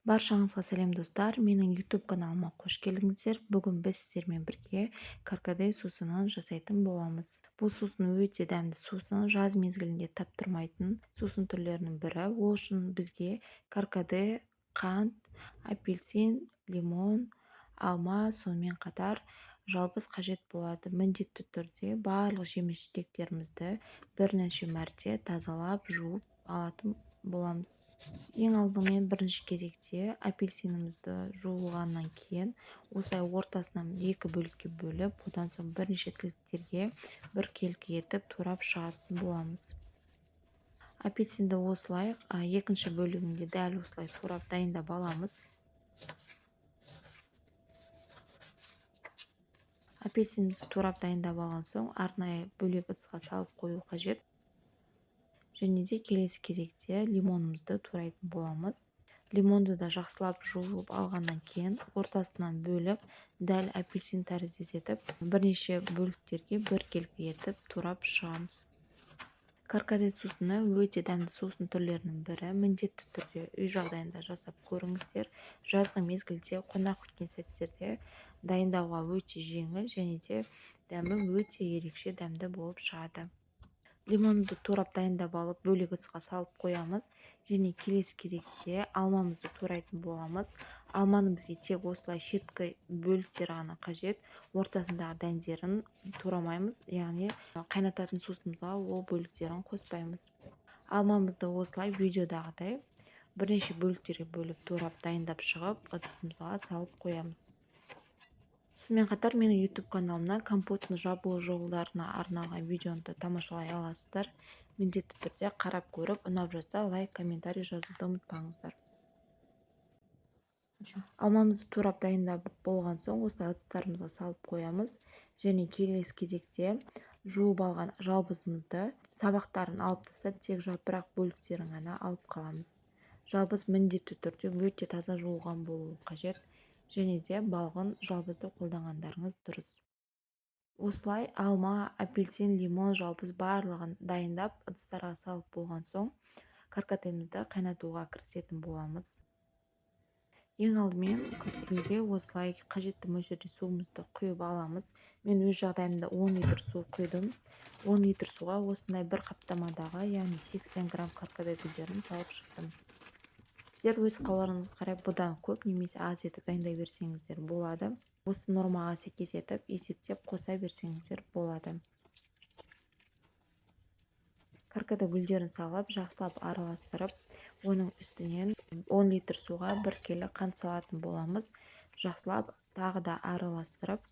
Баршаңызға сәлем достар, менің YouTube каналыма қош келдіңіздер. Бүгін біз сіздермен бірге каркаде сусынын жасайтын боламыз. Бұл сусын өте дәмді сусын, жаз мезгілінде таптырмайтын сусын түрлерінің бірі. Ол үшін бізге каркаде, қант, апельсин, лимон, алма, сонымен қатар жалбыз қажет болады. Міндетті түрде барлық жеміс-жидектерімізді бірнеше мәрте тазалап, жуып алатын боламыз. Ең алдымен бірінші кезекте апельсинімізді жуылғаннан кейін осылай ортасынан екі бөлікке бөліп, одан соң бірнеше тіліктерге біркелкі етіп турап шығатын боламыз. Апельсинді осылай екінші бөлігінде дәл осылай турап дайындап аламыз. Апельсинді турап дайындап алған соң арнайы бөлек ыдысқа салып қою қажет. Және де келесі кезекте лимонымызды турайтын боламыз. Лимонды да жақсылап жуып алғаннан кейін ортасынан бөліп, дәл апельсин тәріздес етіп, бірнеше бөліктерге біркелкі етіп турап шығамыз. Каркаде сусыны өте дәмді сусын түрлерінің бірі. Міндетті түрде үй жағдайында жасап көріңіздер. Жазғы мезгілде қонақ күткен сәттерде дайындауға өте жеңіл және де дәмі өте ерекше дәмді болып шығады. Лимонымызды турап дайындап алып бөлек ыдысқа салып қоямыз. Және келесі кезекте алмамызды турайтын боламыз. Алманы бізге тек осылай шеткі бөліктері ғана қажет. Ортасындағы дәндерін турамаймыз, яғни қайнататын сусынымызға ол бөліктерін қоспаймыз. Алмамызды осылай видеодағыдай бірнеше бөліктерге бөліп турап дайындап шығып, ыдысымызға салып қоямыз. Сонымен қатар менің YouTube каналымда компоттың жабылу жолдарына арналған видеоны да тамашалай аласыздар. Міндетті түрде қарап көріп, ұнап жатса лайк, комментарий жазуды ұмытпаңыздар. Алмамызды турап дайындап болған соң осылай ыдыстарымызға салып қоямыз. Және келесі кезекте жуып алған жалбызымызды сабақтарын алып тастап, тек жапырақ бөліктерін ғана алып қаламыз. Жалбыз міндетті түрде өте таза жуылған болуы қажет. Және де балғын жалбызды қолданғандарыңыз дұрыс. Осылай алма, апельсин, лимон, жалбыз барлығын дайындап ыдыстарға салып болған соң каркадемізді қайнатуға кірісетін боламыз. Ең алдымен кастрюльге осылай қажетті мөлшерде суымызды құйып аламыз. Мен өз жағдайымда 10 литр су құйдым. 10 литр суға осындай бір қаптамадағы, яғни 80 грамм каркаде гүлдерін салып шықтым. Сіздер өз қалауларыңызға қарай бұдан көп немесе аз етіп дайындай берсеңіздер болады. Осы нормаға сәйкес етіп есептеп қоса берсеңіздер болады. Каркаде гүлдерін салып, жақсылап араластырып, оның үстінен 10 литр суға бір келі қант салатын боламыз. Жақсылап тағы да араластырып,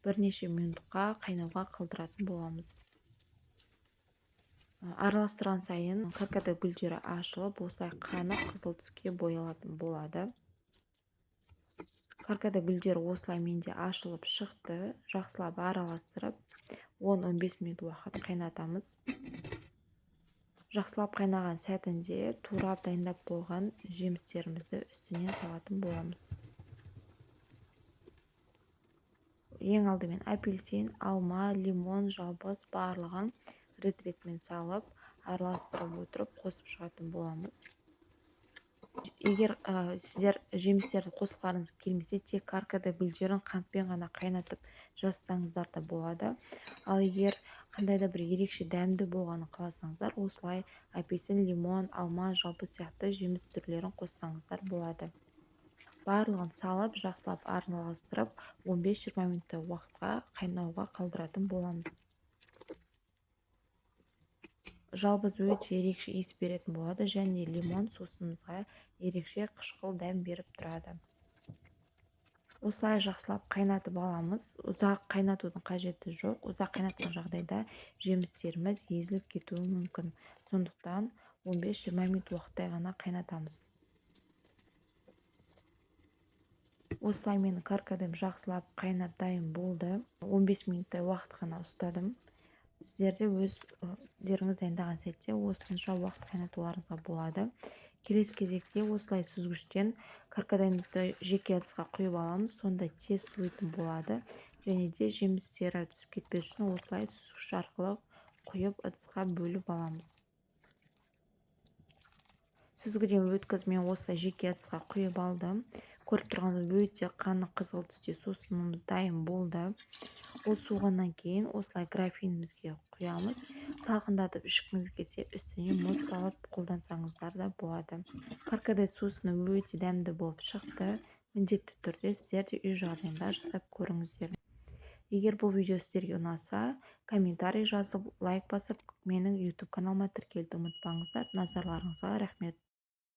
бірнеше минутқа қайнауға қалдыратын боламыз. Араластырған сайын каркаде гүлдері ашылып, осылай қанып қызыл түске боялатын болады. Каркаде гүлдері осылай менде ашылып шықты. Жақсылап араластырып, 10-15 минут уақыт қайнатамыз. Жақсылап қайнаған сәтінде турап дайындап болған жемістерімізді үстінен салатын боламыз. Ең алдымен апельсин, алма, лимон, жалбыз барлығын рет-ретмен салып, араластырып отырып қосып шығатын боламыз. Егер сіздер жемістерді қосқыларыңыз келмесе, тек каркаде гүлдерін қантпен ғана қайнатып жазсаңыздар да болады. Ал егер қандай да бір ерекше дәмді болғанын қаласаңыздар, осылай апельсин, лимон, алма, жалбыз сияқты жеміс түрлерін қоссаңыздар болады. Барлығын салып, жақсылап араластырып, 15-20 минут уақытқа қайнауға қалдыратын боламыз. Жалбыз өте ерекше иіс беретін болады, және лимон сусынымызға ерекше қышқыл дәм беріп тұрады. Осылай жақсылап қайнатып аламыз. Ұзақ қайнатудың қажеті жоқ. Ұзақ қайнатқан жағдайда жемістеріміз езіліп кетуі мүмкін. Сондықтан 15-20 минут уақыттай ғана қайнатамыз. Осылай менің каркадем жақсылап қайнап дайын болды. 15 минуттай уақыт қана ұстадым. Сіздерде өздеріңіз дайындаған сәтте осынша уақыт қайнатуларыңызға болады. Келесі кезекте осылай сүзгіштен каркадемізді жеке ыдысқа құйып аламыз. Сонда тез суитын болады. Және де жемістері түсіп кетпес үшін осылай сүзгіш арқылы құйып ыдысқа бөліп аламыз. Сүзгіден өткізіп мен осылай жеке ыдысқа құйып алдым. Көріп тұрғаныңыз өте қанық қызғылт түсте сусынымыз дайын болды. Ол суығаннан кейін осылай графинімізге құямыз. Салқындатып ішкіңіз келсе, үстіне мұз салып қолдансаңыздар да болады. Каркаде сусыны өте дәмді болып шықты. Міндетті түрде сіздер де үй жағдайында жасап көріңіздер. Егер бұл видео сіздерге ұнаса, комментарий жазып, лайк басып, менің YouTube каналыма тіркелуді ұмытпаңыздар. Назарларыңызға рахмет.